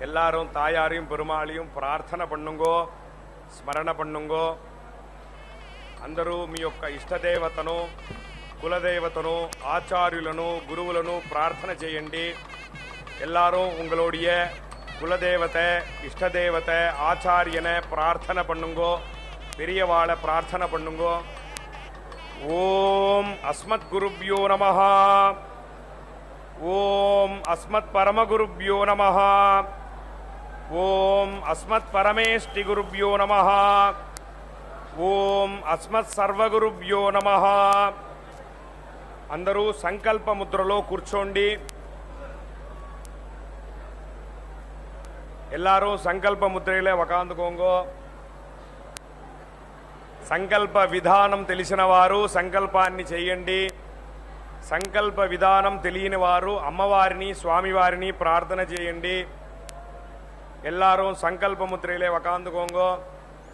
எல்லாரும் தாயாரையும் பெருமாளையும் ప్రార్థన பண்ணுங்கో, స్మరణ பண்ணுங்கో. అందరూ మీ యొక్క ఇష్టదేవతను, కులదేవతను, ఆచార్యులను, గురువులను ప్రార్థన చేయండి. எல்லாரும் உங்களுடைய குலதேவத்தை, இஷ்டதேவத்தை, ஆச்சாரியனை பிரார்த்தனை பண்ணுங்கோ, பெரியவாளை பிரார்த்தனை பண்ணுங்கோ. ஓம் அஸ்மத் குருப்யோ நமஹ, ஓம் அஸ்மத் பரமகுருப்யோ நமஹ, ఓం అస్మత్ పరమేష్టి గురుభ్యో నమః, ఓం అస్మత్ సర్వగురుభ్యో నమః. అందరూ సంకల్ప ముద్రలో కూర్చోండి. எல்லாரும் సంకల్ప ముద్రలో ఒకాందుకోంగో. సంకల్ప విధానం తెలిసిన వారు సంకల్పాన్ని చేయండి. సంకల్ప విధానం తెలియని వారు అమ్మవారిని, స్వామివారిని ప్రార్థన చేయండి. எல்லாரும் சங்கல்ப முத்திரையிலே உக்காந்துக்கோங்கோ.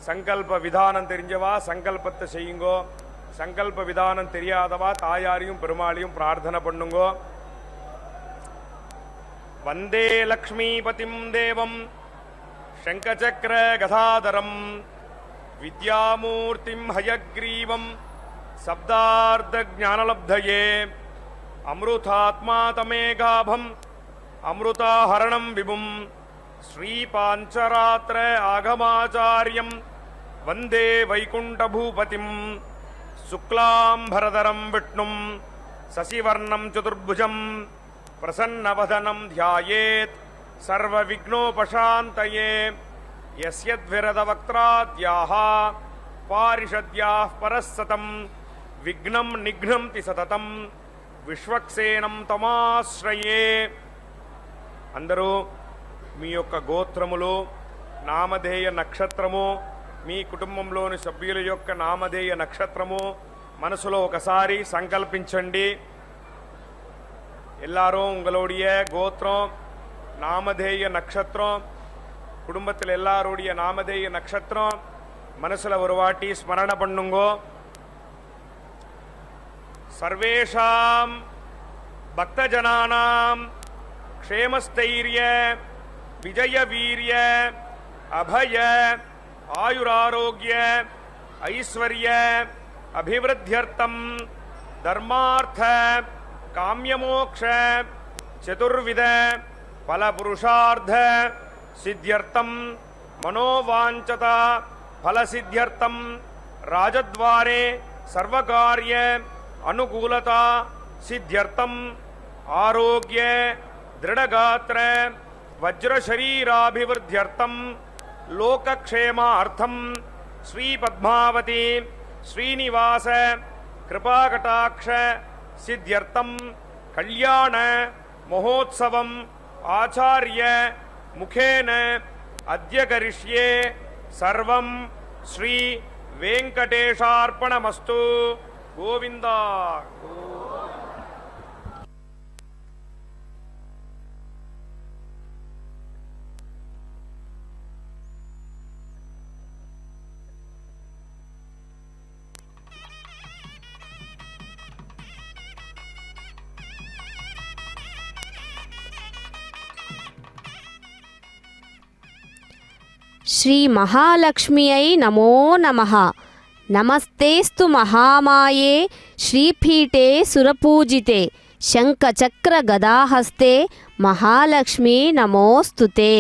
சங்கல்ப விதானம் தெரிஞ்சவா சங்கல்பத்தை செய்யுங்கோ. சங்கல்ப விதானம் தெரியாதவா தாயாரையும் பெருமாளையும் பிரார்த்தனை பண்ணுங்கோ. வந்தே லக்ஷ்மீபதிம் தேவம் சங்கசக்கர கதாதரம் வித்யாமூர்த்திம் ஹயக்ரீவம் சப்தார்த்த ஞானலப்தயே அம்ருதாத்மா தமேகாபம் அம்ருதாஹரணம் விபும் శ్రీపాంచరాత్ర ఆగమాచార్యం వందే వైకుంఠభూపతిం శుక్లాంబరధరం విష్ణుం శశివర్ణం చతుర్భుజం ప్రసన్నవదనం ధ్యాయేత్ సర్వవిఘ్నోపశాంతయే. యస్యద్విరదవక్త్రాద్యాః పారిషద్యాః పరస్సతం విఘ్నం నిఘ్నంతి సతతం విశ్వక్సేనం తమాశ్రయే. అందరూ మీ యొక్క గోత్రములు, నామధేయ నక్షత్రము, మీ కుటుంబంలోని సభ్యుల యొక్క నామధేయ నక్షత్రము మనసులో ఒకసారి సంకల్పించండి. எல்லாரும் உங்களுடைய கோத்திரம், நாமதேய நட்சத்திரம், குடும்பத்தில் எல்லாருடைய நாமதேய நட்சத்திரம் మనసులో ஒரு வாட்டி ஸ்மரண பண்ணுங்கோ. సర్వేషాం భక్తజనానాం క్షేమస్థైర్య విజయ వీర్య అభయ ఆయురారోగ్య ఐశ్వర్య అభివృద్ధ్యర్థం ధర్మార్థ కామ్యమోక్ష చతుర్విధ ఫలపురుషార్థ సిద్ధ్యర్థం మనోవాంఛత ఫలసిద్ధ్యర్థం రాజద్వారే సర్వకార్య అనుకూలత సిద్ధ్యర్థం ఆరోగ్య దృఢగాత్ర వజ్రశరీరాభివృద్ధ్యర్థం లోకక్షేమార్థం శ్రీ పద్మావతి శ్రీనివాస కృపాకటాక్ష సిద్ధ్యర్థం కళ్యాణ మహోత్సవం ఆచార్య ముఖేన అద్య కరిష్యే. సర్వం శ్రీ వెంకటేశార్పణమస్తు. గోవిందా. శ్రీ మహాలక్ష్మ్యై నమో నమః. నమస్తేస్తు మహామాయే శ్రీపీఠే సురపూజితే శంఖచక్ర గదాహస్తే మహాలక్ష్మీ నమోస్తుతే.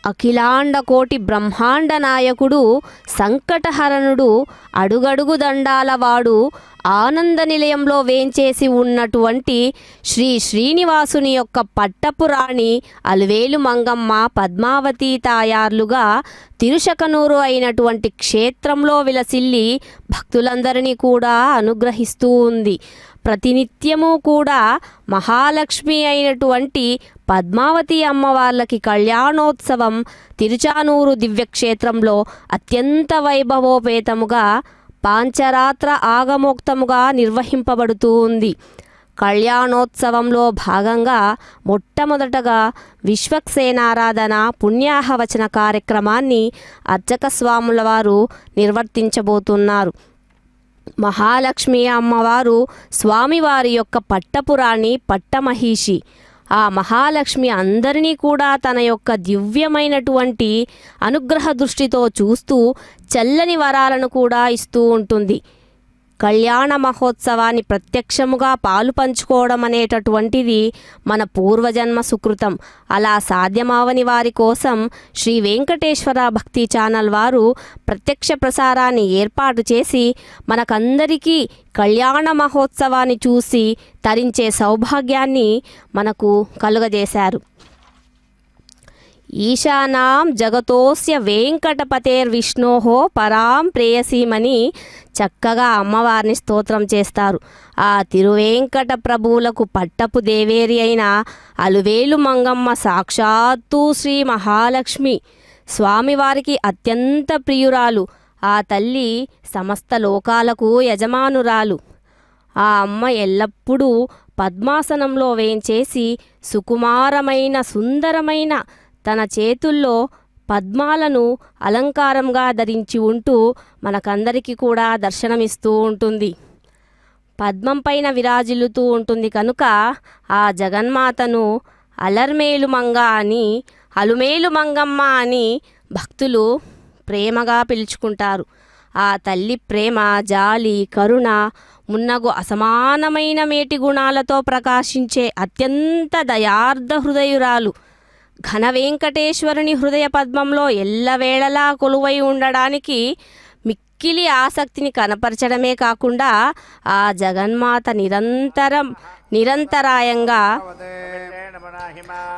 అఖిలాండకోటి బ్రహ్మాండ నాయకుడు, సంకటహరణుడు, అడుగడుగు దండాలవాడు, ఆనంద నిలయంలో వేంచేసి ఉన్నటువంటి శ్రీ శ్రీనివాసుని యొక్క పట్టపురాణి అలివేలు మంగమ్మ పద్మావతి తాయార్లుగా తిరుశకనూరు అయినటువంటి క్షేత్రంలో విలసిల్లి భక్తులందరినీ కూడా అనుగ్రహిస్తూ ఉంది. ప్రతినిత్యము కూడా మహాలక్ష్మి అయినటువంటి పద్మావతి అమ్మవార్లకి కళ్యాణోత్సవం తిరుచానూరు దివ్యక్షేత్రంలో అత్యంత వైభవోపేతముగా పాంచరాత్ర ఆగమోక్తముగా నిర్వహింపబడుతూ ఉంది. కళ్యాణోత్సవంలో భాగంగా మొట్టమొదటగా విశ్వక్సేనారాధన పుణ్యాహవచన కార్యక్రమాన్ని అర్చక స్వాముల వారు నిర్వర్తించబోతున్నారు. మహాలక్ష్మి అమ్మవారు స్వామివారి యొక్క పట్టపురాణి, పట్టమహిషి. ఆ మహాలక్ష్మి అందరినీ కూడా తన యొక్క దివ్యమైనటువంటి అనుగ్రహ దృష్టితో చూస్తూ చల్లని వరాలను కూడా ఇస్తూ ఉంటుంది. కళ్యాణ మహోత్సవాన్ని ప్రత్యక్షముగా పాలు పంచుకోవడం అనేటటువంటిది మన పూర్వజన్మ సుకృతం. అలా సాధ్యమావని వారి కోసం శ్రీ వెంకటేశ్వర భక్తి ఛానల్ వారు ప్రత్యక్ష ప్రసారాన్ని ఏర్పాటు చేసి మనకందరికీ కళ్యాణ మహోత్సవాన్ని చూసి తరించే సౌభాగ్యాన్ని మనకు కలుగజేశారు. ఈశానాం జగతోస్య వెంకటపతేర్విష్ణోహో పరాం ప్రేయసీమని చక్కగా అమ్మవారిని స్తోత్రం చేస్తారు. ఆ తిరువేంకట ప్రభువులకు పట్టపు దేవేరి అయిన అలువేలు మంగమ్మ సాక్షాత్తు శ్రీ మహాలక్ష్మి స్వామివారికి అత్యంత ప్రియురాలు. ఆ తల్లి సమస్త లోకాలకు యజమానురాలు. ఆ అమ్మ ఎల్లప్పుడూ పద్మాసనంలో వేంచేసి సుకుమారమైన సుందరమైన తన చేతుల్లో పద్మాలను అలంకారంగా ధరించి ఉంటూ మనకందరికీ కూడా దర్శనమిస్తూ ఉంటుంది. పద్మం పైన విరాజిల్లుతూ ఉంటుంది కనుక ఆ జగన్మాతను అలర్మేలు మంగ అని, అలుమేలు మంగమ్మ అని భక్తులు ప్రేమగా పిలుచుకుంటారు. ఆ తల్లి ప్రేమ, జాలి, కరుణ మున్నగు అసమానమైన మేటి గుణాలతో ప్రకాశించే అత్యంత దయార్ధ హృదయురాలు. ఘన వెంకటేశ్వరుని హృదయ పద్మంలో ఎల్లవేళలా కొలువై ఉండడానికి మిక్కిలి ఆసక్తిని కనపరచడమే కాకుండా ఆ జగన్మాత నిరంతరాయంగా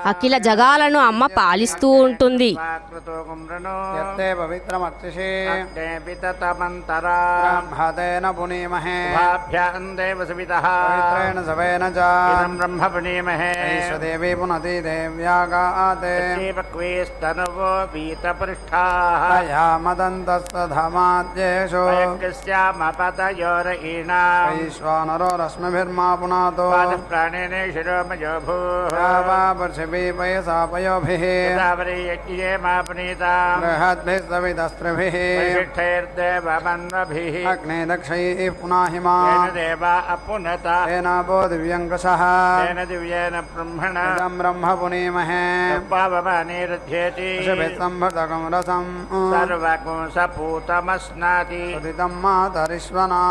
అఖిల జగాలను అమ్మ పాలిస్తూ ఉంటుంది. వైశ్వానరో రశ్మిభిర్మా పునాతో ప్రాణేనే శిరోమజో పృథివీ పయసాపయోభిః బృహద్భిः సవితస్త్రిభిः అగ్నే దక్షైః పునాహిమా తేనాపో దివ్యంకషः ఇదం బ్రహ్మ పునీమహే సంభృతకం రసం ఉదితం మాతరిశ్వనా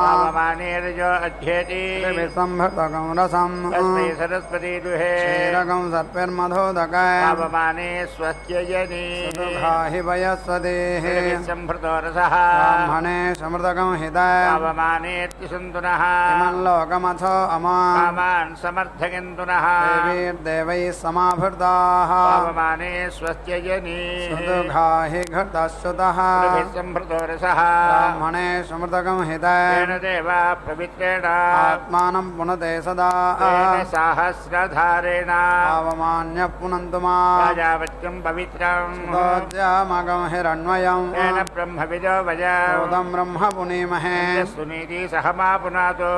సంభృతకం రసం క్షీరకం సర్పిర్మధోదకమానే స్వస్త్యజని వయస్వదేః బ్రాహ్మణే సమృతకం హితమానేత్యుసంతునః ఇమం లోకమథో అమాన్ సమర్థయంతునః దేవైర్దేవైః సమాభృతాః పవమానే స్వస్త్యజని సుదుఘాహి ఘటశ్రుతః సంభృతోరసః బ్రాహ్మణే సమృతకం హితేన దేవా పవిత్రేణ ఆత్మానం పునతే సదా సహస్రధారేణ పావమాన్య పునంతు మా రాజావత్యం పవిత్రం దోద్యామగం హిరణ్మయం తేన బ్రహ్మవిదో వజం బ్రహ్మ పునీమహే సునీతి సహమా పునాతో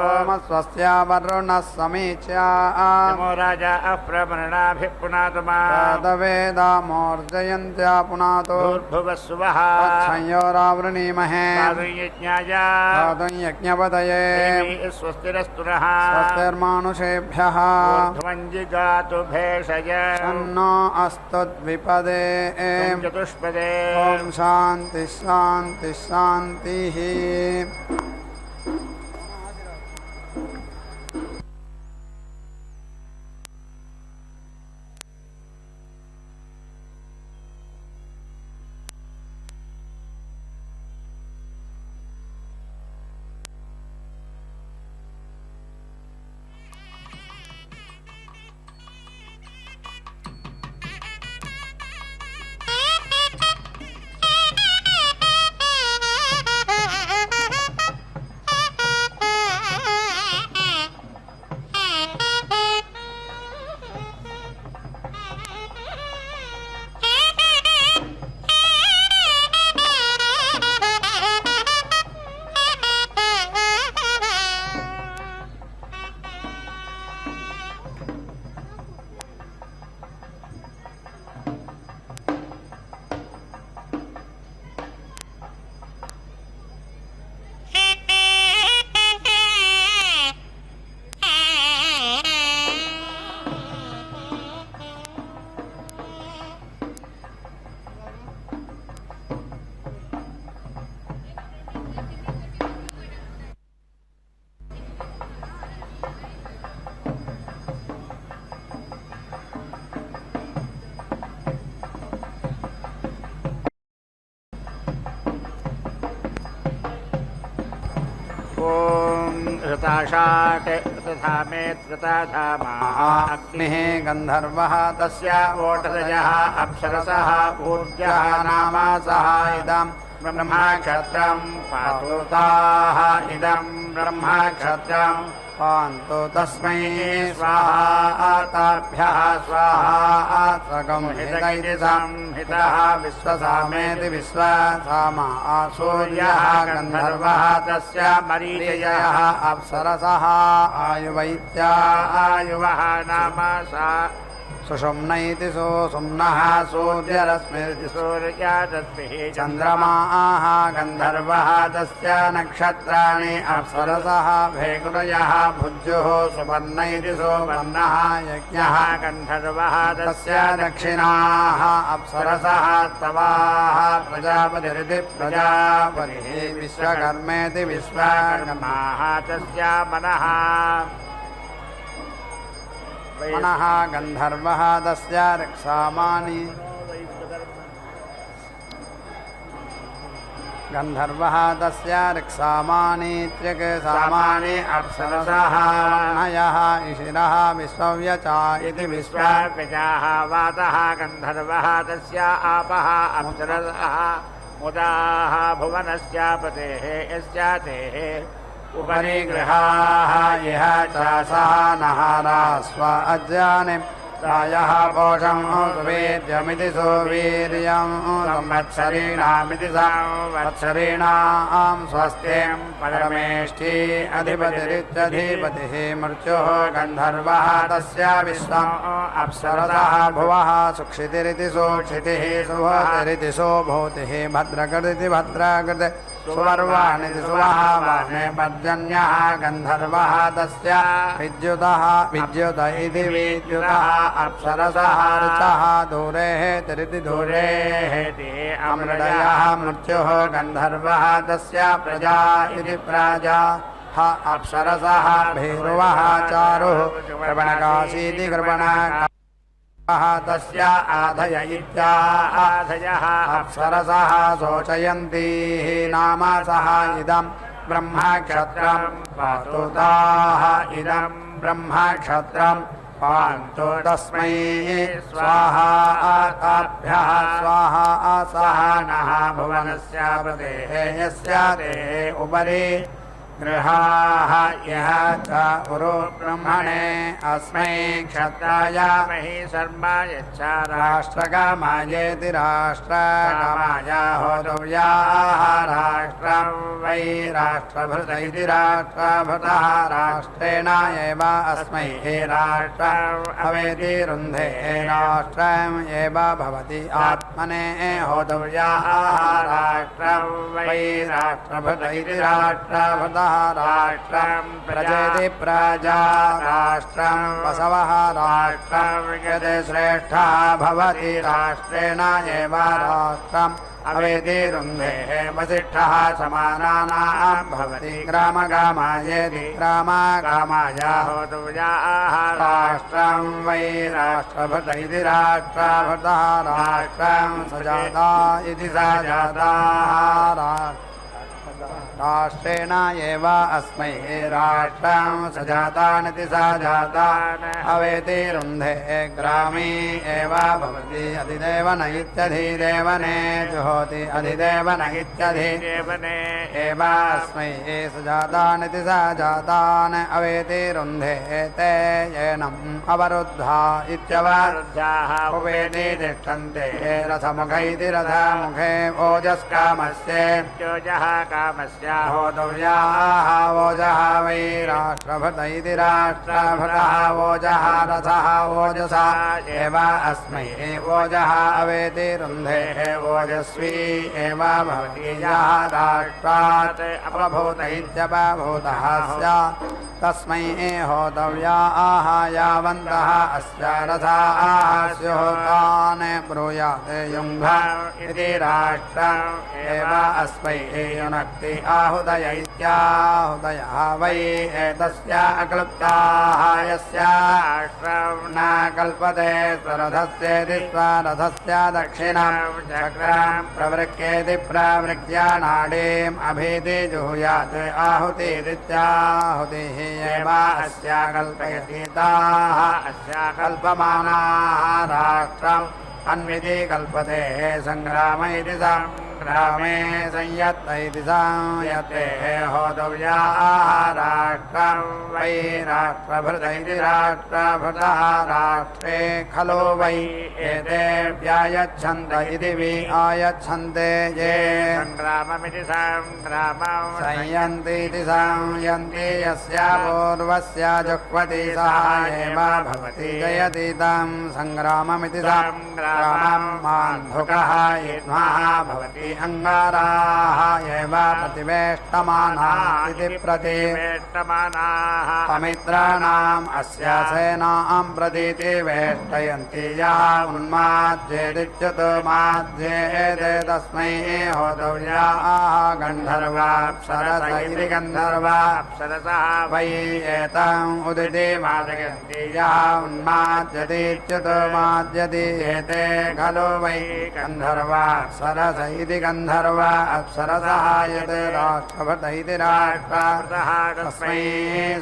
స్వస్యా వరుణః సమీచ్యా నమో రాజా అప్రమరణాభిః పునాతు మా వేదామోర్జయంత్యా పునాతో భూర్భువస్సువః సంయోరావృణీమహే యజ్ఞాయ యజ్ఞపతయే స్వస్తిరస్తునః స్వస్తిర్మానుషేభ్యః ధ్వంజిగాతు భేషజ తన్నో అస్తుద్విపదే చతుష్పదే ఓం శాంతి శాంతి శాంతిః. धृताशाट् तथा मे धृताधामा अग्निः गन्धर्वः तस्य ओटदयः अप्सरसः ऊर्जः नामासः इदम् ब्रह्मक्षत्रम् पातुताः इदम् ब्रह्मक्षत्रम् पान्तु तस्मै स्वाहा ताभ्यः स्वाहा सकंहितैति संहितः विश्वसामेति विश्वसामा सूर्यः गन्धर्वः तस्य मरीचयः अप्सरसः आयुवैत्या आयुवः नाम सा सुषुम्न इति सुषुम्नः सूर्यरश्मिर्ति सूर्यादस्मिः चन्द्रमाः गन्धर्वः तस्य नक्षत्राणि अप्सरसः भेकुरयः भुज्युः सुपर्ण इति सुपन्नः यज्ञः गन्धर्वः तस्य दक्षिणाः अप्सरसः स्तवाः प्रजापतिरिति प्रजापतिः विश्वकर्मेति विश्वकर्माः तस्य मनः मनः गन्धर्वः तस्य ऋक्सामानि गन्धर्वः तस्य ऋक्सामानि त्रिक्सामानि अप्सरसः नयः इशिरः विश्वव्यचा इति विश्वव्यचाः वातः गन्धर्वः तस्य आपः अप्सरसः मुदाः भुवनस्य पतेः यस्य तेः उपरि गृहाः इह चासः नहारा स्व अज्ञाने प्रायः पोषं सुवीर्यमिति सुवीर्यं संवत्सरीणामिति संवत्सरीणां स्वस्तिं परमेष्ठी अधिपतिरित्यधिपतिः मृत्युः गन्धर्वः तस्य विश्वम् अप्सरसः भुवः सुक्षितिरिति सुक्षितिः सुभूतिरिति सुभूतिः भद्रकृतिरिति भद्रकृतिः सुवर्वाणिति सुवाहवाने पर्जन्यः गन्धर्वः तस्य विद्युतः विद्युत इति विद्युतः अप्सरसः ऋचः दूरेः तिरिति दूरेः अमृतयः मृत्युः गन्धर्वः तस्य प्रजा इति प्रजा अप्सरसः भैरवः चारुः कृपणकाशीति कृपणका तस्य आधय इत्याधयः अप्सरसः शोचयन्तीः नामासः इदम् ब्रह्मक्षत्रम् पातुताः इदम् ब्रह्मक्षत्रम् पान्तु तस्मै स्वाहा ताभ्यः स्वाहा सह नः भुवनस्य पतेः यस्य तेः उपरि गृहाः यः च उरु ब्रह्मणे अस्मै क्षत्राय महि शर्मा यच्च राष्ट्रकामायेति राष्ट्रकामाय होतव्याः राष्ट्रं वै राष्ट्रभृत इति राष्ट्रभृतः राष्ट्रेण एव अस्मै राष्ट्रम् अवेति रुन्धे राष्ट्रम् एव भवति आत्मने होतव्याः राष्ट्रं वै राष्ट्रभृत इति राष्ट्रभृतः राष्ट्रं प्रजेति प्रजा राष्ट्रं पशवः राष्ट्रं यदि श्रेष्ठः भवति राष्ट्रेण एव राष्ट्रम् अवेति रुन्धेः वसिष्ठः समानानां भवति ग्रामगामायेति ग्रामगामाय होतव्याः राष्ट्रं वै राष्ट्रभृत इति राष्ट्रभृतः राष्ट्रं सजाता इति सजाताः राष्ट्रेण एव अस्मै राष्ट्रं सजातानिति सजातान् अवेति रुन्धे ग्रामी एव भवति अधिदेवन इत्यधिदेवने जुहोति अधिदेवन इत्यधिदेवने एव अस्मै सजातानिति सजातान् अवेति रुन्धे ते येनम् अवरुद्धा इत्यवरुद्धाः उपेति तिष्ठन्ते रथमुख इति रथमुखे ओजस्कामस्य ओजः कामस्य होतव्याः वोजः वै राष्ट्रभृत इति राष्ट्रभृतः वोजः रथः वोजसा एव अस्मै वोजः अवेति रुन्धेः वोजस्वी एव भवति यः राष्ट्रात् अपभूत इत्यपभूतः स्यात् तस्मै होतव्याः यावन्तः अस्य रथाः स्युः तान् ब्रूयात् युङ्भ इति राष्ट्रम् एव अस्मै युनक्ति आहुदय इत्याहुदयः वै एतस्य अक्लुप्ताः यस्य न कल्पते स्वरथस्येति स्वरथस्य दक्षिणं चक्रं प्रवृक्येति प्रवृक्ष्य नाडीम् अभीति जुहुयात् आहुतिरित्याहुतिः एव अस्य कल्पयति ताः अस्य कल्पमानाः राष्ट्रम् अन्विति कल्पते संग्राम इति संग्रामे संयत्त इति संयत्ते होतव्याः राष्ट्रं वै राष्ट्रभृत इति राष्ट्रभृतः राष्ट्रे खलु वै एते व्यायच्छन्त इति आयच्छन्ते ये संग्राममिति संग्रामं संयन्ति इति संयन्ति यस्य पूर्वस्य जुह्वति सः एव भवति जयति तं संग्राममिति संग्रामं मान्धुकः युध्मः भवति अंगाराः एव प्रतिवेष्टमानाः इति प्रतिवेष्टमानाः पमित्राणाम् अस्य सेनां प्रतीति वेष्टयन्ति यः उन्माद्येदिच्युत माद्येते तस्मै होतव्याः गन्धर्वाप्सरस इति गन्धर्वाप्सरसः वै एतम् उदिति मादयन्ति यः उन्माद्यतीच्युत माद्यति एते खलु वै गन्धर्वाप्सरस इति गन्धर्व अप्सरसः यत् राष्ट्रभृत इति राष्ट्रभृतः तस्मै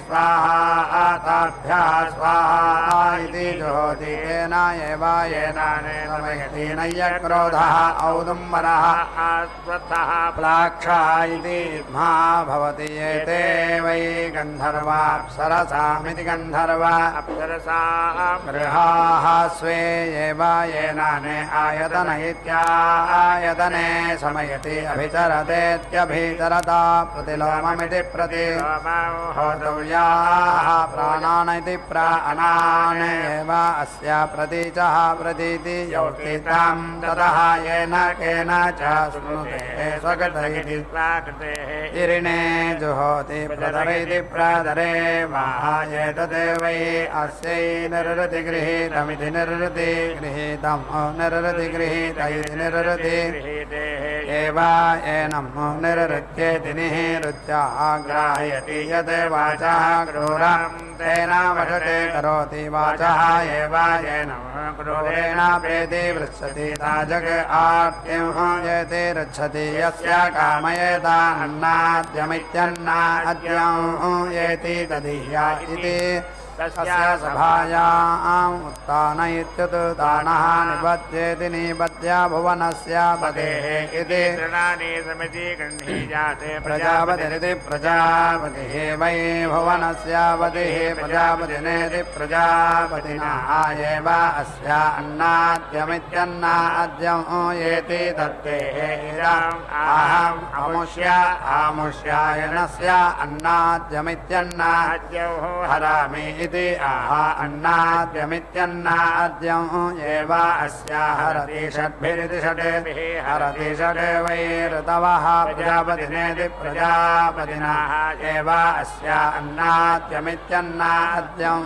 स्वाहा ताभ्यः स्वाहा इति जुहोति तेन एव येनानेनमयति नय्य क्रोधः औदुम्बरः अश्वत्थः प्लाक्षः इति मा भवति एते वै गन्धर्वाप्सरसामिति गन्धर्व अप्सरसाः गृहाः स्वे एव येनाने आयतन इत्यायतने समयति अभिचरतेत्यभिचरता प्रतिलोममिति प्रतिलोमं होतव्याः प्राणान् इति प्राणान् एव अस्य प्रतीचः प्रतीति योक्तितं ततः येन केन च शृणुते स्वकृत इति स्वाकृतेः इरिणे जुहोति प्रदर इति प्रदरे एतत् वै अस्यै निर्वृति गृहीतमिति निर्वृति गृहीतं निर्वृति गृहीत इति निर्वृति एव एनं निर्वृत्येति निरुच्याः ग्राहयति यत् वाचः क्रूरं तेन वशते करोति वाचः एव येन क्रूरेण प्रेति वृच्छति ताजग आर्तिं येति रच्छति यस्य कामयेतान्नाद्यमित्यन्नाद्यं येति तदीया इति तस्य सभायाम् उत्तान इत्युत्तानः निबध्येति निबध्य भुवनस्य पदेः इति तृणानि समिति गृह्णीजाते प्रजापतिरिति प्रजापतिः वै भुवनस्य पतिः प्रजापतिनेति प्रजापतिना एव अस्य अन्नाद्यमित्यन्नाद्यं येति दत्तेः इदम् अहम् आमुष्यायनस्य अन्नाद्यमित्यन्नाद्यं हरामि इति आह अन्नाद्यमित्यन्नाद्यं एव अस्य हरति षड्भिरिति षड्भिः हरति षड् वै ऋतवः प्रजापतिनेति प्रजापतिना एव अस्य अन्नाद्यमित्यन्नाद्यम्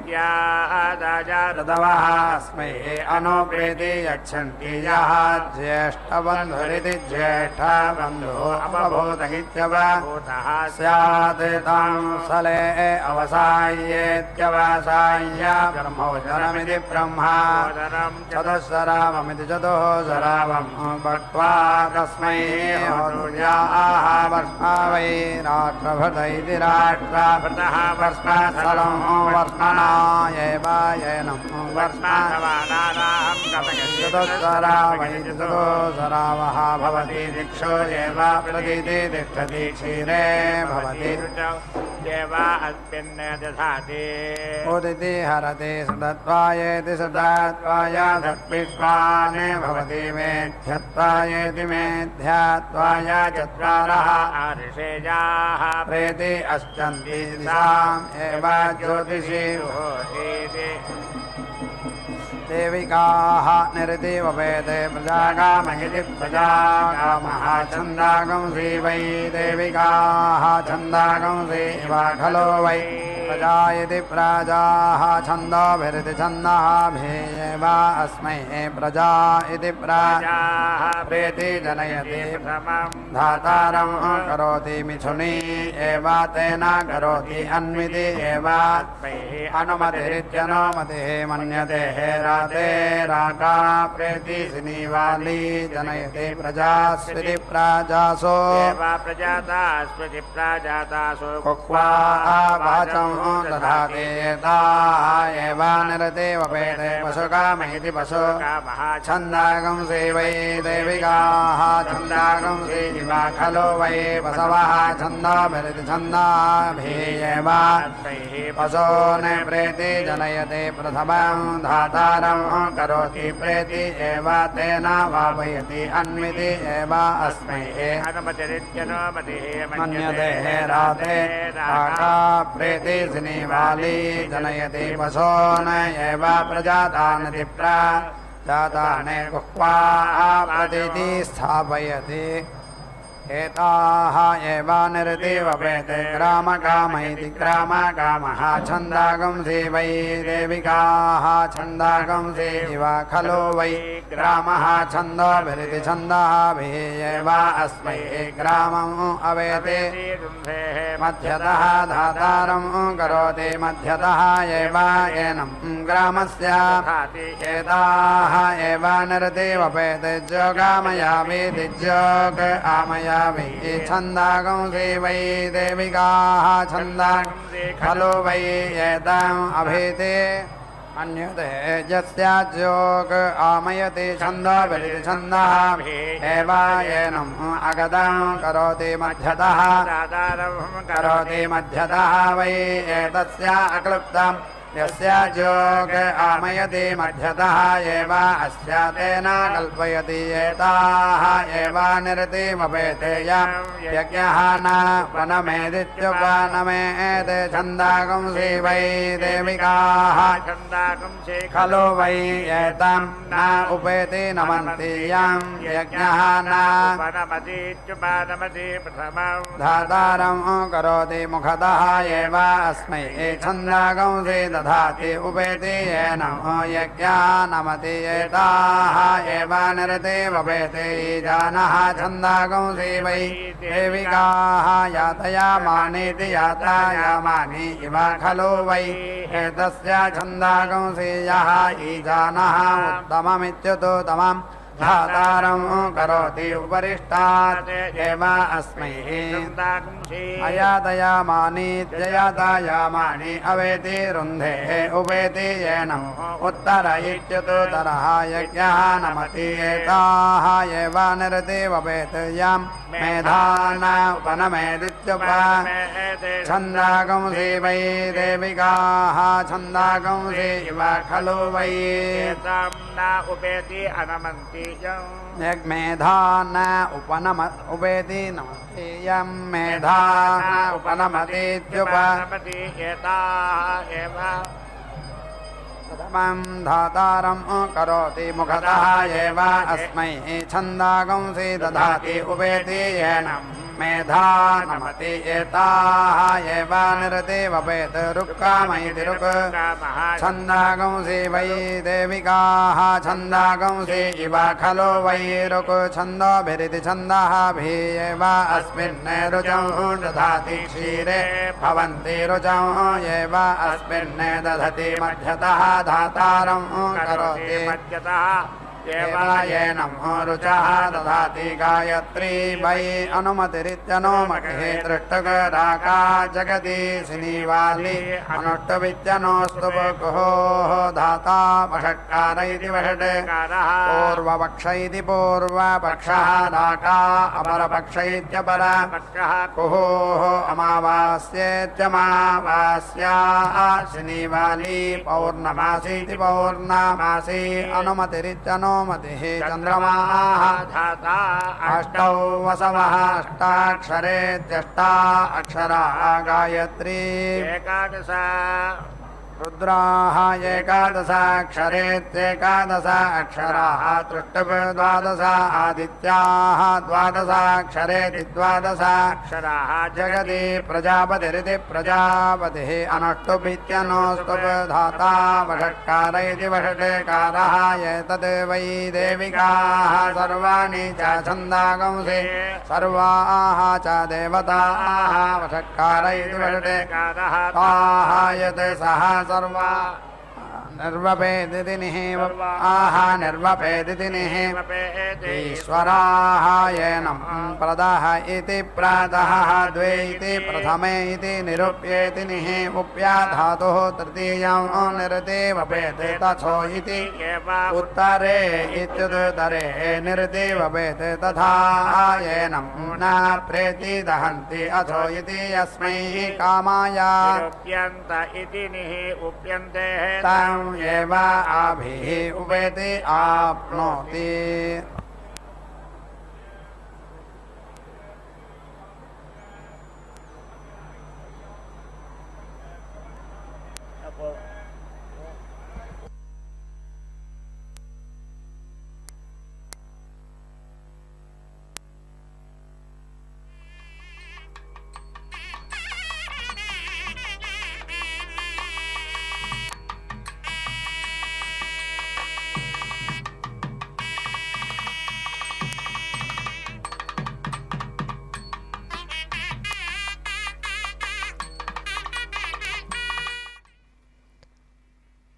आदायेत्यादाय ऋतवः अस्मै अनुप्रेति यच्छन्ति यः ज्येष्ठबन्धुरिति ज्येष्ठबन्धुः अपभूत इत्यवभूतः स्यात् तं सले अवसायेत्यवसाय्य ब्रह्मोदरमिति ब्रह्मोदरं चतुस्सरावमिति चतुःसरावं भक्त्वा तस्मै होतव्याः वर्ष्मा वै राष्ट्रभृत इति राष्ट्रभृतः वर्ष्मस्थलं वर्ष्मणा एव येनं वर्ष्मणवानानां चतुस्सरावमिति चतुःसरावः भवति दिक्षो एव प्रतीति तिष्ठति क्षीरे भवति उदिति हरति सुदत्वायेति सुदत्वाय षट्विश्वान् भवति मेध्यत्वायेति मेध्यात्वाय चत्वारः ऋषेजाः प्रेति अष्टन्ति दिशाम् एव ज्योतिषि देविकाः निरति वपेते प्रजागामयति प्रजागामः छन्दागंसि वै देविकाः छन्दागंसि वा खलो वै प्रजा इति प्राजाः छन्दोभिरिति छन्दःभिः वा अस्मै प्रजा इति प्राजाः प्रेति जनयति धातारं करोति मिथुनी एव तेन करोति अन्विति एव अनुमतिरित्यनुमतिः मन्यते राते राका प्रेति सिनीवाली जनयति प्रजास्विति प्राजासो प्रजाता स्मृति प्राजातासु कुक्वा वाचं दधाति ताः एव निरते वपेते पशुकामैति पशु छन्दागंसि वै देविकाः छन्दागंसि इव खलु वै पशवः छन्दाभिरिति छन्दाभिः पशून् प्रेति जनयते प्रथमं धातारं करोति प्रेति एव तेन वापयति अन्विति एव अस्मै मन्यते राते राका प्रेति सिनीवाली जनयति पशून् एव प्रजातानिति प्रजातानि कुक्वा प्रतीति स्थापयति एताः एव निरते वपेते ग्रामकामैति ग्रामकामः छन्दागंसि वै देविकाः छन्दागंसि इव खलु वै ग्रामः छन्दोभिरिति छन्दःभिः एव अस्मै ग्रामम् अवेते मध्यतः धातारं करोति मध्यतः एव एनं ग्रामस्य एताः एव निरते वपेते जोगामयामीति जोग आमया छन्दागंसि वै देविकाः छन्दागंसि खलु वै एताम् अभीते मन्यते यस्य जोग आमयति छन्दोभिरिति छन्दःभिः एव एनम् अगतं करोति मध्यतः करोति मध्यतः वै एतस्य अक्लुप्तम् यस्य जोग आमयति मध्यतः एव अस्य तेन कल्पयति एताः एव निरते वपेते यज्ञः न वनमेदित्युपनमेते छन्दागंसि वै देविकाः छन्दागंसि खलु वै एतं न उपेति नमन्ति यं यज्ञः न वनमतीत्युपनमति प्रथमं धातारं करोति मुखतः एव अस्मै छन्दागंसि दधाति उपेति येनं यज्ञानमति एताः एव निरते वपेते जानः छन्दागंसि वै देविकाः यातयामानीति यातायामानि इव खलु वै एतस्य छन्दागंसि यः ईजानः उत्तममित्युत्तमम् धातारं करोति उपरिष्टात् एव अस्मै अयातयामानीत्ययातायामानि अवेति रुन्धे उपेति येनम् उत्तर इत्युत्तरः यज्ञः नमति एताः एव निरते वपेत् यं मेधान उपनमेदित्युप छन्दागंसि वै देविकाः छन्दागंसि इव खलु वै न उपेति अनमन्ति मेधा न उपनम उपेति नमति यं मेधा न उपनमतीत्युपनमति एताः एव प्रथमं धातारं करोति मुखतः एव अस्मै छन्दागंसि दधाति उपेति येनम् मेधा नमति एताः एव निरते वपेत् रुक्कामैति रुक् छन्दागंसि वै देविकाः छन्दागंसि इव खलु वै रुक् छन्दोभिरिति छन्दःभिः एव अस्मिन् रुचौ दधाति क्षीरे भवन्ति रुचौ एव अस्मिन् दधति मध्यतः धातारं करोति मध्यतः येनं रुचः दधाति गायत्री वै अनुमतिरित्यनुमतिः दृष्टकराका जगति सिनीवाली अनुष्टवित्यनोस्तु गुहोः धाता वषट्कार इति वषट् पूर्वपक्ष इति पूर्वपक्षः राका अपरपक्ष इत्यपर कुहोः अमावास्येत्यमावास्या सिनीवाली पौर्णमासी इति पौर्णमासी अनुमतिरित्यनु मतिः चन्द्रमाः धाता अष्टौ वसवः अष्टाक्षरेत्यष्टा अक्षरा गायत्री एकादश रुद्राः एकादशाक्षरेत्येकादश अक्षराः तृष्टुप् द्वादश आदित्याः द्वादशाक्षरेति द्वादशाक्षराः जगति प्रजापतिरिति प्रजापतिः अनुष्टुभित्यनुष्टुप् धाता वषट्कार इति वषटेकारः एतद् वै देविकाः सर्वाणि च छन्दागंसि सर्वाः च देवताः वषट्कार इति वषटेकारः ताः यत् सः सर्वा निर्वपेदिति निः आह निर्वपेदिति निः ईश्वराः येनं प्रदः इति प्रातः द्वे इति प्रथमे इति निरूप्येति निः उप्या धातुः तृतीयं निरते वपेते तथो इति उत्तरे इत्युत्तरे निरते वपेते तथा येनं न प्रेति दहन्ति अथो इति यस्मै कामाय उप्यन्त इति निः उप्यन्ते तं एव आभिः उपेति आप्नोति।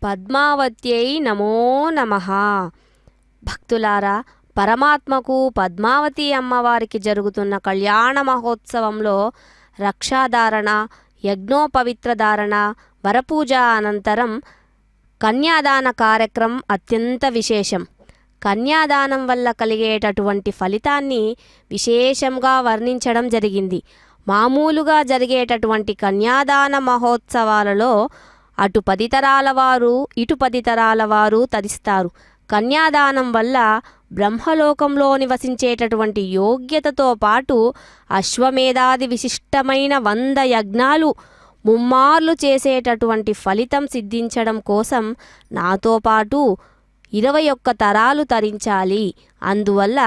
పద్మావత్యై నమో నమః. భక్తులారా, పరమాత్మకు పద్మావతి అమ్మవారికి జరుగుతున్న కళ్యాణ మహోత్సవంలో రక్షాధారణ, యజ్ఞోపవిత్రధారణ, వరపూజ అనంతరం కన్యాదాన కార్యక్రమం అత్యంత విశేషం. కన్యాదానం వల్ల కలిగేటటువంటి ఫలితాన్ని విశేషంగా వర్ణించడం జరిగింది. మామూలుగా జరిగేటటువంటి కన్యాదాన మహోత్సవాలలో అటు 10 తరాల వారు ఇటు 10 తరాల వారు తరిస్తారు. కన్యాదానం వల్ల బ్రహ్మలోకంలో నివసించేటటువంటి యోగ్యతతో పాటు అశ్వమేధాది విశిష్టమైన 100 యజ్ఞాలు ముమ్మార్లు చేసేటటువంటి ఫలితం సిద్ధించడం కోసం నాతో పాటు 21 తరాలు తరించాలి. అందువల్ల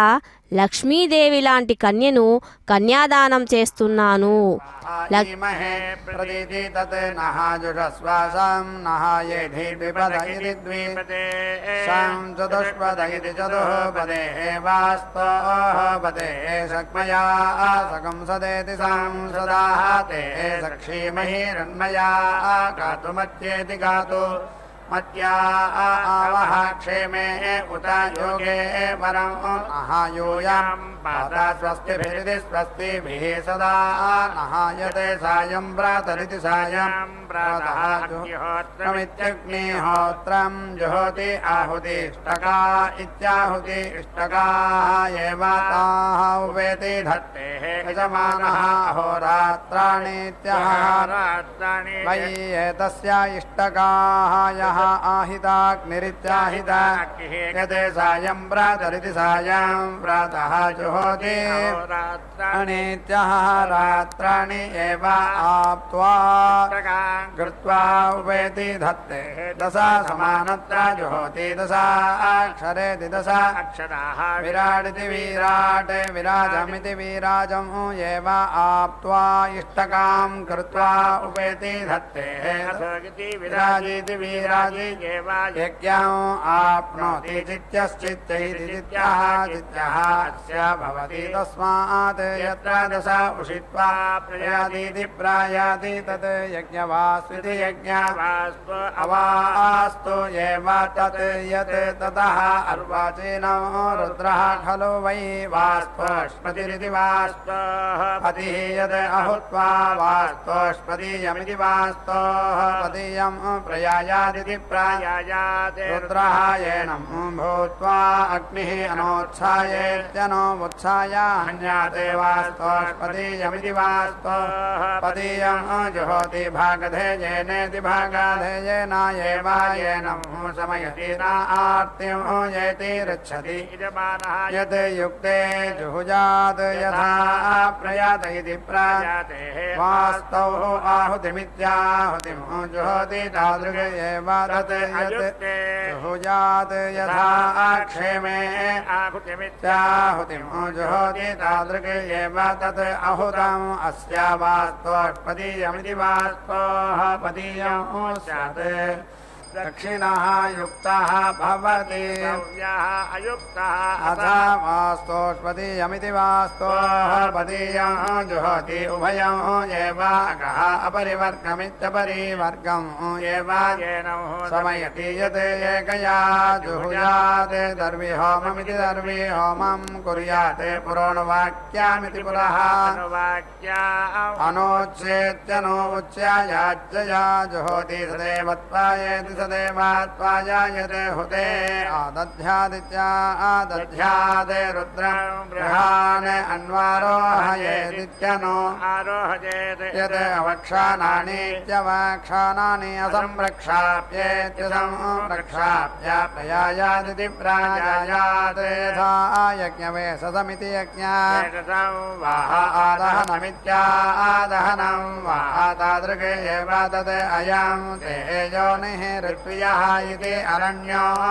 లక్ష్మీదేవి లాంటి కన్యను కన్యాదానం చేస్తున్నాను. మహే ప్రదీతి తత్ నః జుషస్వాసం నః యేధి ద్విపద ఇతి ద్విపదే సం చతుష్పద ఇతి చతుఃపదే వాస్తోః పదే సక్మయా సకం సదేతి సంసదాః తే సక్షీమహిరణ్మయా గాతుమత్యేతి గాతు మత్యా ఆవహ క్షేమే ఉత యోగే పరం నః యూయం పాద స్వస్తిభిరితి స్వస్తిభిః సదా నః యతే సాయం ప్రాతరితి సాయం ప్రాతః జుహోత్రమిత్యగ్నిహోత్రం జుహోతి ఆహుతిష్టకా ఇత్యాహుతి ఇష్టకా ఏవ తాః ఉపేతి ధత్తే యజమానః అహోరాత్రాణీత్యః వై ఏతస్య ఇష్టకాః యః ఆహితాగ్నిరిత్యాహిత యతే సాయం ప్రాతరితి సాయం ప్రాతః జుహోతి అనిత్యః రాత్రాణి ఏవ ఆప్త్వా కృత్వా ఉపేతి ధత్తే దశ సమానత్ర జుహోతి దశ అక్షరేతి దశ అక్షరాః విరాడితి విరాట్ విరాజమితి విరాజం ఏవ ఆప్త్వా ఇష్టకాం కృత్వా ఉపేతి ధత్తే విరాజితి విరాజి యజ్ఞం ఆప్నోతి చిత్యశ్చిత్తైతి చిత్యః చిత్యః అస్య భవతి తస్మాత్ యత్ర దశ ఉషిత్వా ప్రయాదీతి ప్రాయాతి తత్ యజ్ఞవాస్వితి యజ్ఞవాస్తు అవాస్తు ఏవ తత్ యత్ తతః అర్వాచీనం రుద్రః ఖలు వై వాస్తోష్పతిరితి వాస్తోః పతిః యద్ అహుత్వా వాస్తోష్పదీయమితి వాస్తోః పదీయం ప్రయాయాదితి ప్రాయాయాతి రుద్రః ఏనం భూత్వా అగ్నిః అనోత్సాయేత్యనోముత్సాయేత్ उत्सायान्याते वास्तोष्पदीयमिति वास्तो पदीयं जुहोति भागधेयेनेति भागाधेयेनायेवायेन समयति न आर्तिं येति रक्षति यत् युक्ते जुहुजात् यथा प्रयात इति प्रयाते वास्तौ आहुतिमित्याहुतिं जुहोति तादृग एव तत् यत् जुहुजात् यथा क्षेमे आहुतिमित्याहुतिं जुहोति तादृग एव तत् अहुतम् अस्या वास्तोष्पदीयमिति वास्तोः पदीयं स्यात् दक्षिणः युक्तः भवति अथा वास्तोष्पदीयमिति वास्तोः पदीयं जुहोति उभयं एव अगः अपरिवर्गमित्यपरिवर्गम् एव समयति यत् एकया जुहुयात् दर्विहोममिति दर्विहोमं कुर्यात् पुरोणवाक्यामिति पुरः अनोच्येत्यनो उच्चायाज्जया जुहोति सदैवत्वायेति सदेवात्वायायते हुते आदध्यादित्या आदध्यादे रुद्रं बृहान् अन्वारोहयेदित्यनो आरोहयेत् यत् अवक्षानानीत्यवक्षानानि असंरक्षाप्येत्यसंरक्षाप्य प्रयायादिति प्रायायात् यथा यज्ञवेशसमिति यज्ञाः आदहनमित्या आदहनं वा तादृग एव तद् अयं ते योनिः ऋत्वियः इति अरण्योः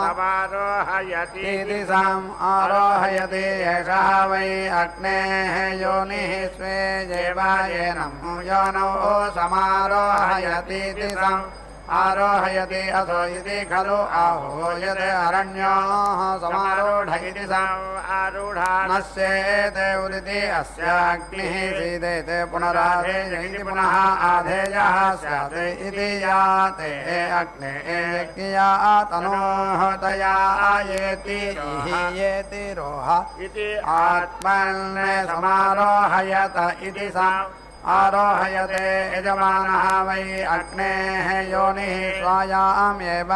समारोहयति इति सम् आरोहयति एषः वै अग्नेः योनिः स्वे जेवायेनं योनौ समारोहयति इति सम् आरोहयति अथो इति खलु आहोयते अरण्योः समारूढ इति सम् आरूढा नश्येते उदिति अस्याग्निः सीदेते पुनराधेय इति पुनः आधेयः स्यात् इति याते अग्ने यज्ञया तनोः तया येति येति रोह इति आत्मन् समारोहयत इति सम् आरोहयते यजमानः वै अग्नेः योनिः स्वायामेव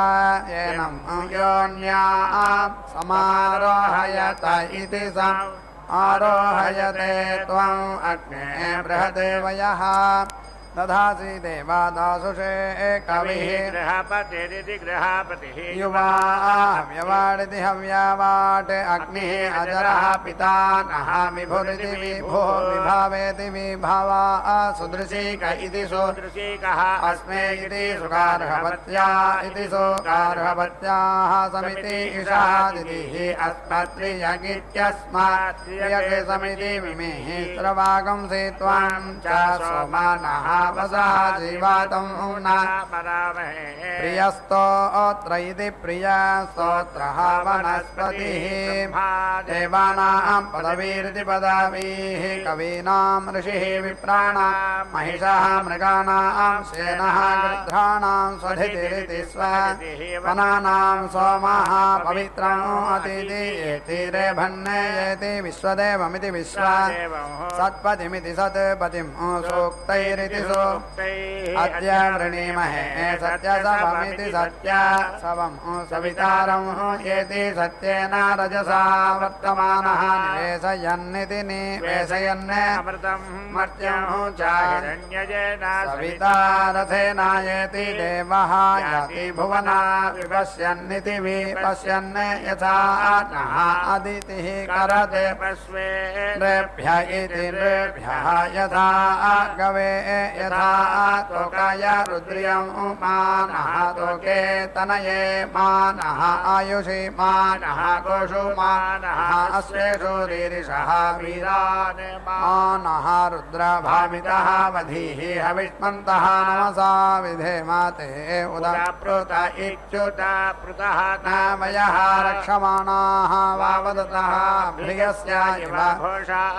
येनं योन्यां समारोहयत इति सम् आरोहयते त्वम् अग्ने बृहदेवयः दधासि देवादासुषे कविः गृहपतिरिति गृहपतिः युवा हव्यवाडिति हव्यावाट् अग्निः अजरः पिता नः विभुरिति विभो विभावेति विभावा सुदृशीक इति सुदृशीकः अस्मे इति सुगार्हवत्या इति सुगार्हवत्याः समिति इषादितिः अस्मत्त्रियगित्यस्मात् त्रियगे समिति मिमेः स्रवागंसि त्वां च सोमानः वसः जीवातं न प्रियस्तोऽत्र इति प्रियस्तोत्रः वनस्पतिः देवानां पदवीरिति पदवीः कवीनां ऋषिः विप्राणां महिषः मृगाणां सेनः गृध्राणां स्वधितिरिति स्वनानां सोमः पवित्रम् अतिथि एति रेभन्नेयेति विश्वदेवमिति विश्वा सत्पतिमिति सत्पतिं सूक्तैरिति अद्य वृणीमहे सत्यसवमिति सत्यसवं सवितारं येति सत्येन रजसा वर्तमानः निवेशयन्निति निवेशयन् अमृतं मर्त्यं च हिरण्यजेन सवितारथेन येति देवः याति भुवना विपश्यन्निति विपश्यन् यथा नः अदितिः करते पश्वेन्द्रेभ्य इति नृभ्यः यथा गवे यथा तोकाय रुद्रियं मानः तोके तनये मानः आयुषि मानः गोषु मानः अश्वेषु रीरिषः वीरान् मानः रुद्रभामितः वधीः हविष्मन्तः नमसा विधेमाते उदप्रुत इच्युत पृतः नामयः रक्षमाणाः वावदतः भृगस्य इव घोषाः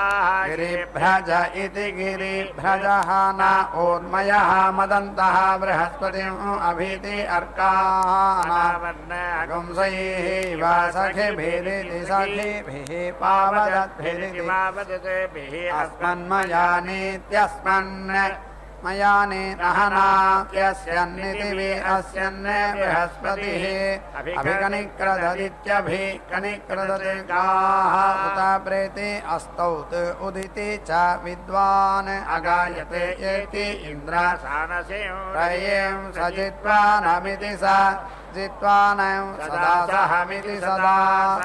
गिरिभ्रज इति गिरिभ्रजः न ऊर्मयः मदन्तः बृहस्पतिम् अभीति अर्कानावन्नगुंसैः इव सखिभिरिति सखिभिः पावदद्भिरिति पावदद्भिः अस्मन्मयानीत्यस्मन् मयानि नहनाप्यस्यन्नितिवि अस्यन्ने बृहस्पतिः अभिकनिक्रददित्यभिकनिक्रदते गाः उत प्रेति अस्तौत् उदिति च विद्वान् अगायते येति इन्द्र प्रयें सजित्वा नमिति स जित्वानं सदा सहमिति सदा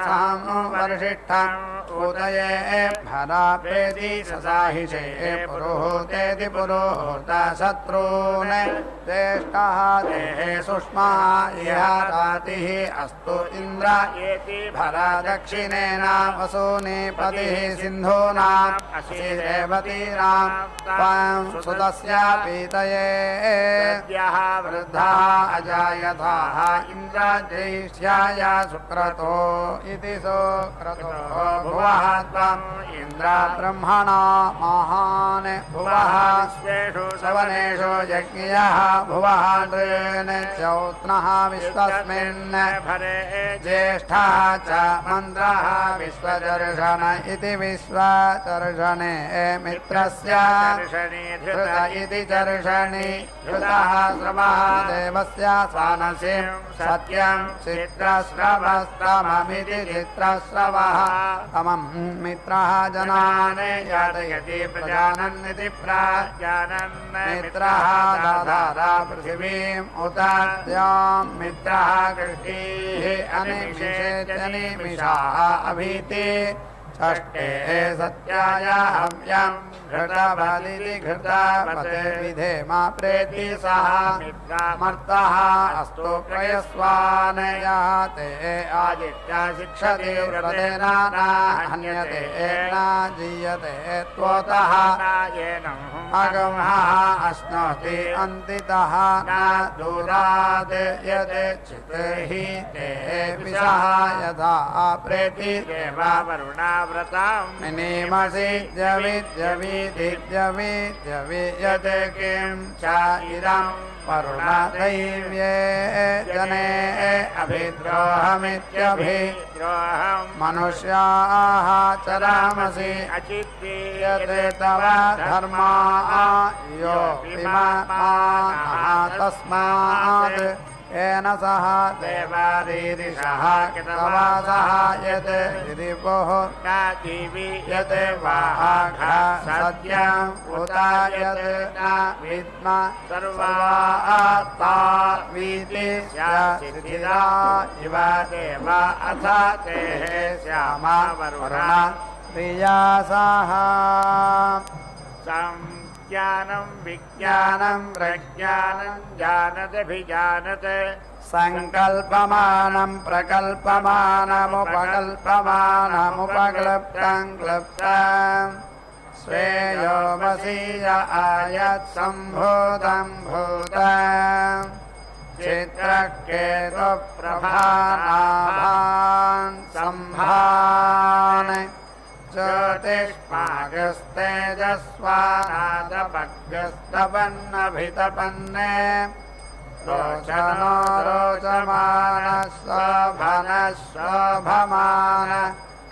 सहं वर्षिष्ठम् उदये भरा प्रेति ससाहिषे पुरोहूतेति पुरोहूत शत्रून् ज्येष्ठः देहे सुष्मः इह रातिः अस्तु इन्द्र भरा दक्षिणेन वसूनि पतिः सिन्धूनाम् असि रेवतीनां त्वां सुतस्य पीतये वृद्धः अजायथाः इन्द्र ज्येष्ठ्याय सुक्रतो इति सुक्रतो भुवः त्वम् इन्द्र ब्रह्मणा महान् भुवः सवनेषु यज्ञयः भुवः नृन् चौत्नः विश्वस्मिन् ज्येष्ठः च मन्त्रः विश्वदर्शन इति विश्वदर्शने मित्रस्य धृत इति दर्शनि धृतः श्रवः देवस्य स्वानसिं सत्यं चित्रश्रवस्तममिति चित्रश्रवः तमं मित्रः जनान् यातयति प्रजानन्निति प्रजानन् मित्रः दधार पृथिवीम् उत द्यां मित्रः कृष्टिः अनिमिषेत्यनिमिषाः अभीति षष्ठे सत्याय हव्यं घृतबलिति घृतपते विधेम प्रेति सः मर्तः अस्तु प्रयस्वान् याते आदित्य शिक्षति व्रतेन न हन्यते न जीयते त्वोतः अगमः अश्नोति अन्तितः न दूरात् यत् हि ते विषः यथा प्रेति देवा वरुणा मिनीमसि जविद्यविद्यविद्यवि यत् किं च इदं वरुणदैव्ये जने अभिद्रोहमित्यभिद्रोहं मनुष्याः चरामसि अचिद्यते तव धर्मा यो विमानः तस्मात् येन सह देवारीरिषः कृतवासः यत् रिपुः यत् वाघ सत्यम् उत यत् न विद्म सर्वात्ता वीति स्यासिद्धिरा इव देव अथ तेः श्याम वरुण प्रियासाः ज्ञानं विज्ञानं प्रज्ञानं जानदभिजानत संकल्पमानं प्रकल्पमानमुपकल्पमानमुपक्लृप्तं क्लृप्तं श्रेयो वसीय आयत् सम्भूतं भूतं चित्रकेतु प्रभानाभान् सम्भान् ज्योतिष्मागस्तेजस्वानादपग्रस्तपन्नभितपन्ने रोचनो रोचमानः शोभनः शोभमान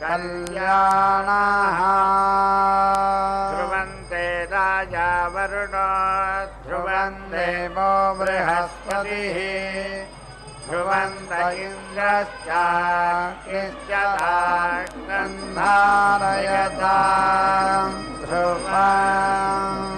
कल्याणः ध्रुवन्ते राजा वरुणो ध्रुवन् देवो बृहस्पतिः ध्रुवन्त इन्द्रश्चाकिश्चदाग्नन्धारयतां ध्रुवम्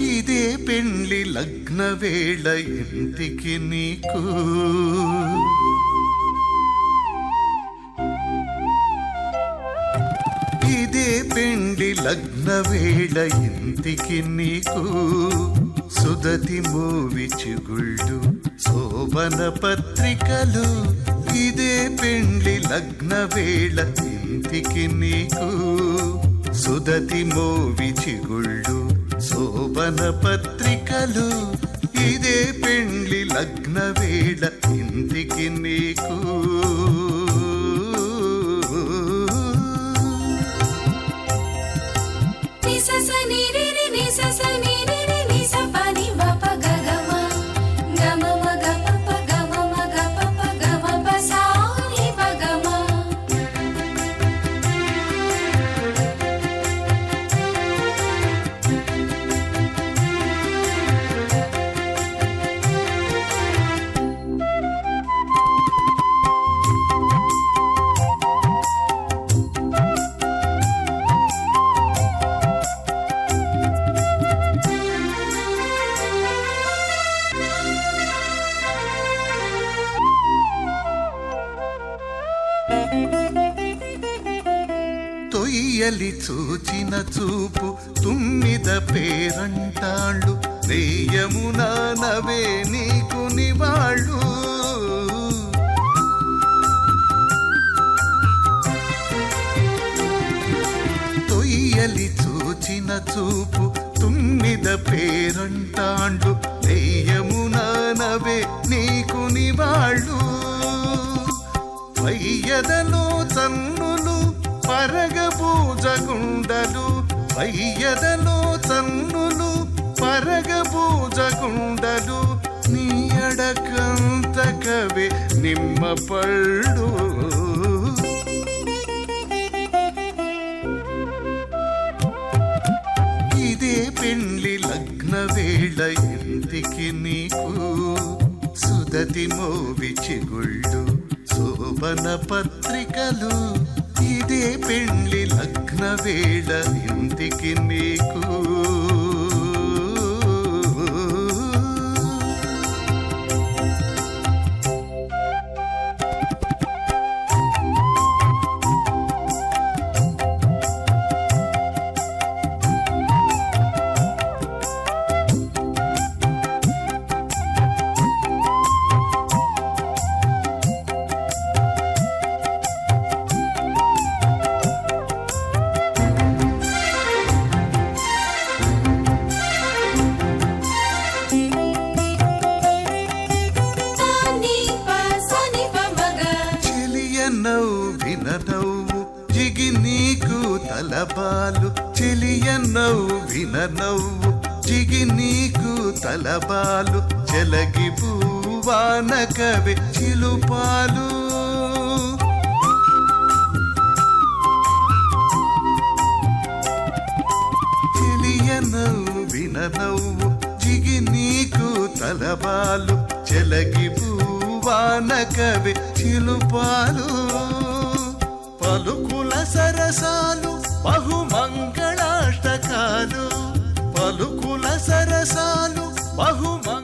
ఇదే పెండ్లి లగ్న వేళ ఇంటికి నీకు ఇదే పెండ్లి లగ్న వేళ ఇంటికి నీకు సుదతి మూవి చిగుళ్ళు శోభన పత్రికలు ఇదే పెండ్లి లగ్న వేళ ఇంటికి నీకు సుదతి మోవి చిగుళ్ళు శోభన పత్రికలు ఇదే పెండ్లి లగ్న వేళ ఇంటికి నీకు తొయ్యలి చూచిన చూపు తుమ్మిద పేరంటాళ్ళు దెయ్యమున నవే నీకు నివాళ్ళు తొయ్యలి చూచిన చూపు తుమ్మిద పేరంటాళ్ళు దెయ్యమున నవే నీకు నివాళ్ళు వయ్యదలో చన్నులు పరగబూజగుండలు వయ్యదలో చన్నులు పరగబూజగుండలు నీ అడకంత కవి నిమ్మ పళ్ళు ఇదే పెండ్లి లగ్న వేళ ఇంటికి నీకు సుదతి మోవి చిగుళ్ళు శోభన పత్రికలు ఇదే పెండ్లి లగ్న వేళ ఇంటికి నీకు నవ్వు జిగి నీకు తలబాలు చెలియ నవ్విన నవ్వు జిగి నీకు తలబాలు చెలగి పూవాన కవి చిలుపాలు చెలియ నవ్విన నవ్వు జిగి నీకు తలబాలు చెలగి పూవాన కవి చిలుపాలు పలుకుల సరసాలు బహుమంగళాష్టకాలు పలుకుల సరసాలు బహుమంగళాష్టకాలు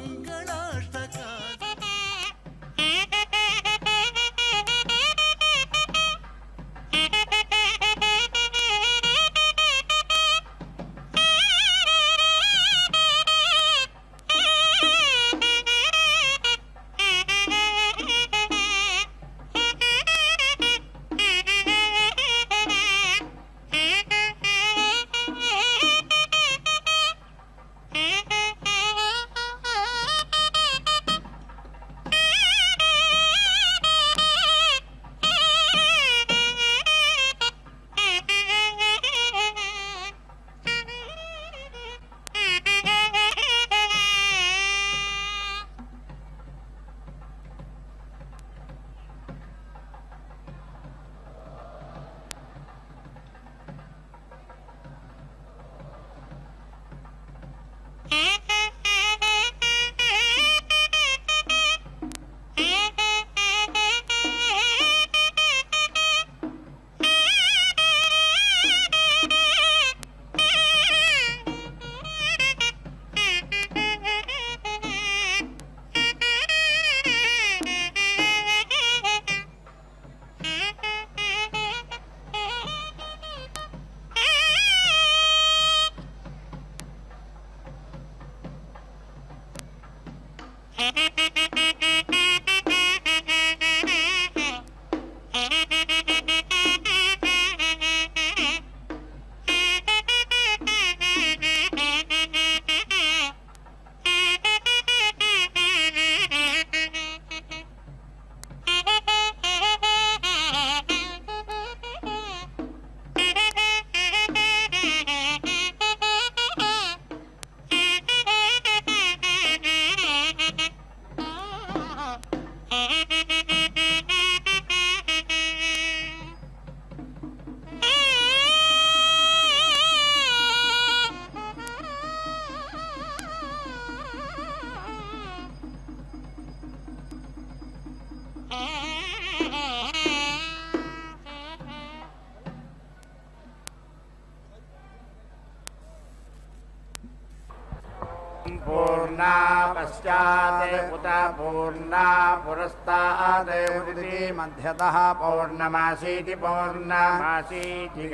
పూర్ణా పశ్చాత్ ఉత పూర్ణా పురస్తాద్ ఉదితి మధ్యతః పౌర్ణమాసీతి పౌర్ణమాసీతి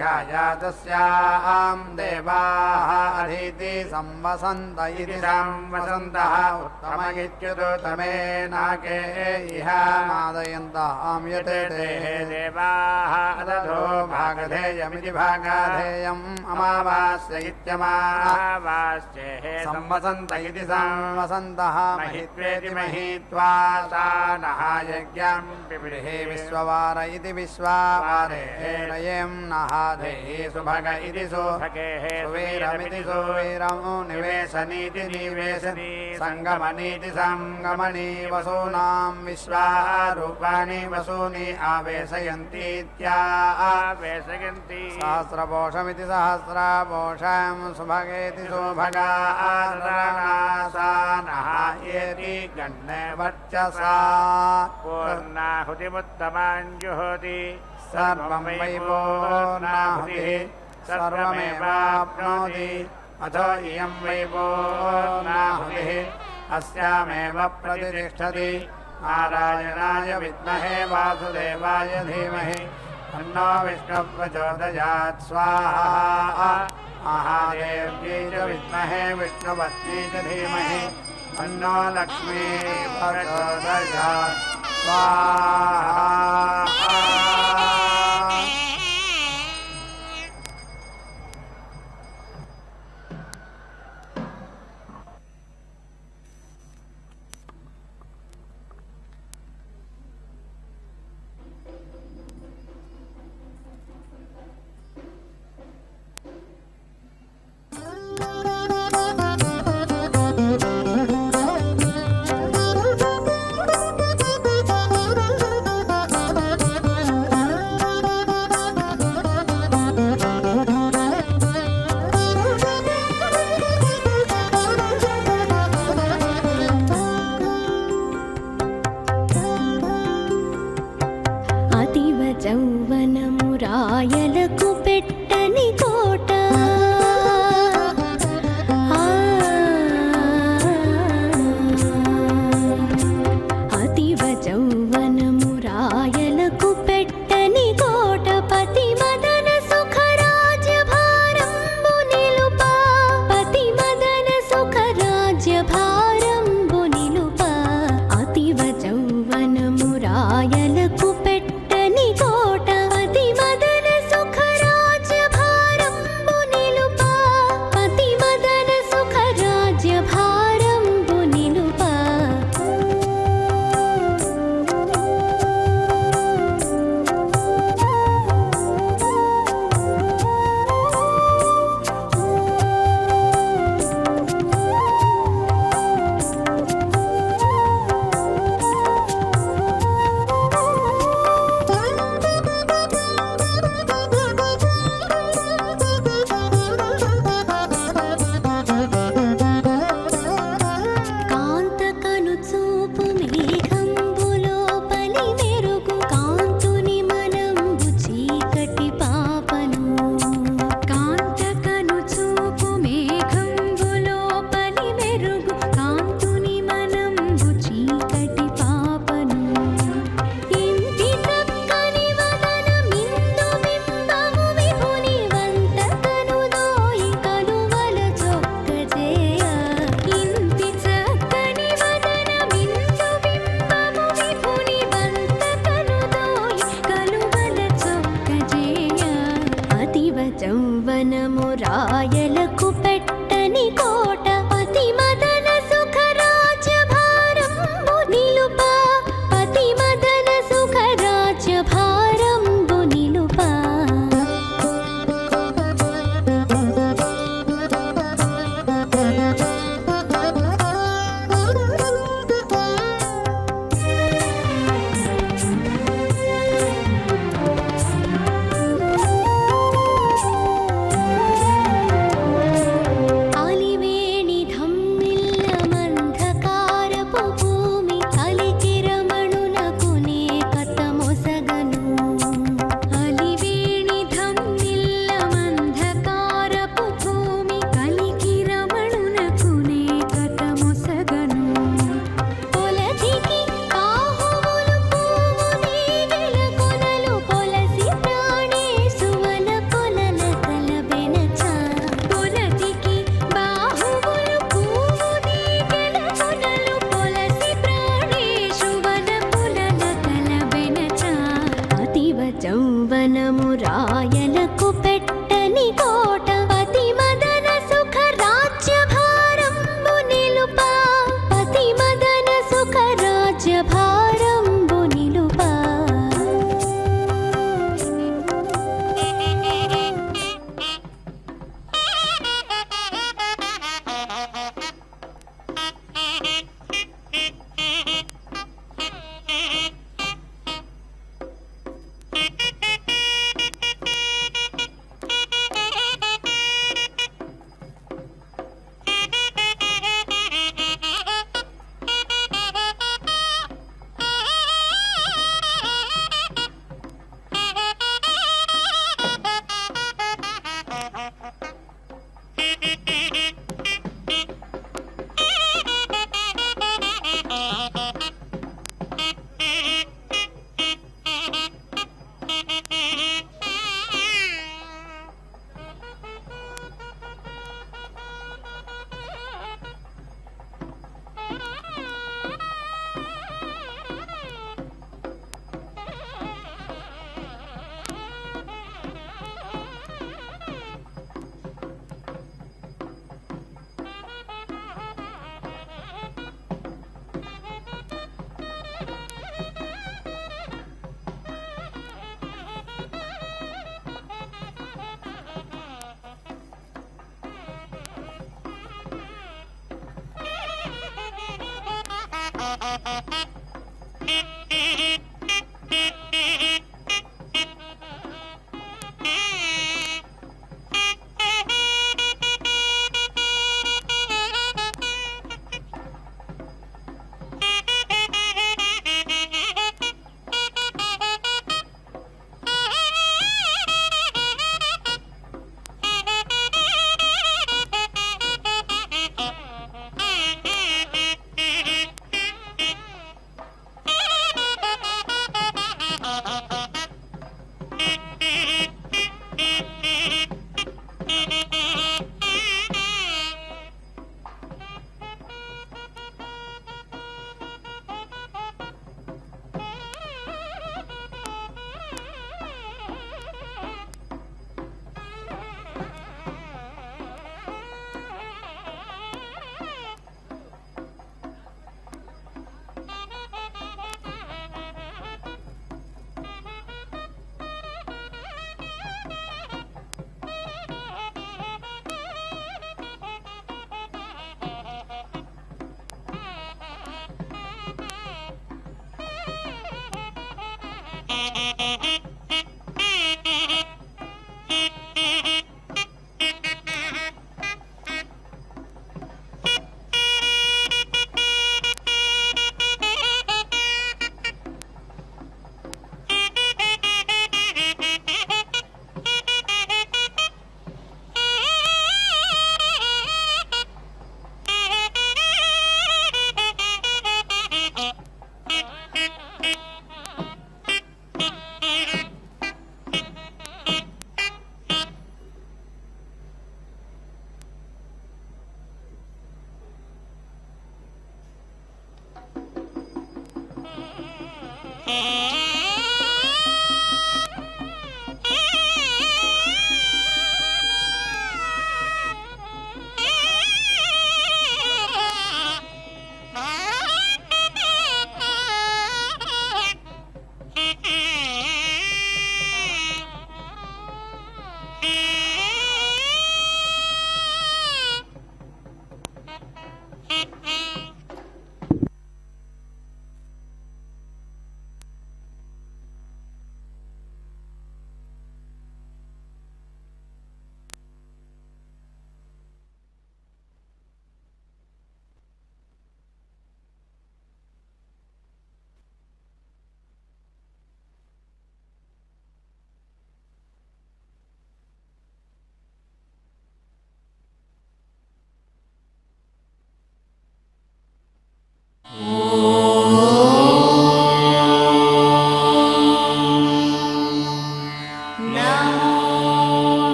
తస్యాం దేవాః అధీతి సంవసంత ఇది సంవసంతః ఉత్తమగిత్యుతమేనాకే ఇహ మాదయంతాం యతే దేవాః అదధో భాగధేయమితి భాగధేయం అమావాస్య అమావాస్యే సంవసంత ఇది సంవసంతః మహిత్వేతి మహిత్వా సానః యజ్ఞం పిబిర్హే విశ్వవార ఇది విశ్వవారే రయం నహాధేహి సుభగ ఇది సువీరమితి సువీరము నివేశనీతి నివేశని సంగమనీతి సంగమని వసూనాం విశ్వారూపాణి వసూని ఆవేశయంతి సహస్రపోషమితి సహస్రపోషం సుభగేతి సుభగా ఏతి గణ్య వర్చసా పూర్ణాహుతిముత్తమాంజుహోతి సర్వం వై పూర్ణాహుతిః సర్వమేవాప్నోతి అథో ఇయం వై పూర్ణాహుతిః అస్యామేవ ప్రతిష్ఠతి నారాయణాయ విద్మహే వాసుదేవాయ ధీమహి తన్నో విష్ణుః ప్రచోదయాత్ స్వాహా మహాదేవ్యై చ విద్మహే విష్ణుపత్న్యై చ ధీమహి తన్నో లక్ష్మీ ప్రచోదయాత్ స్వాహా.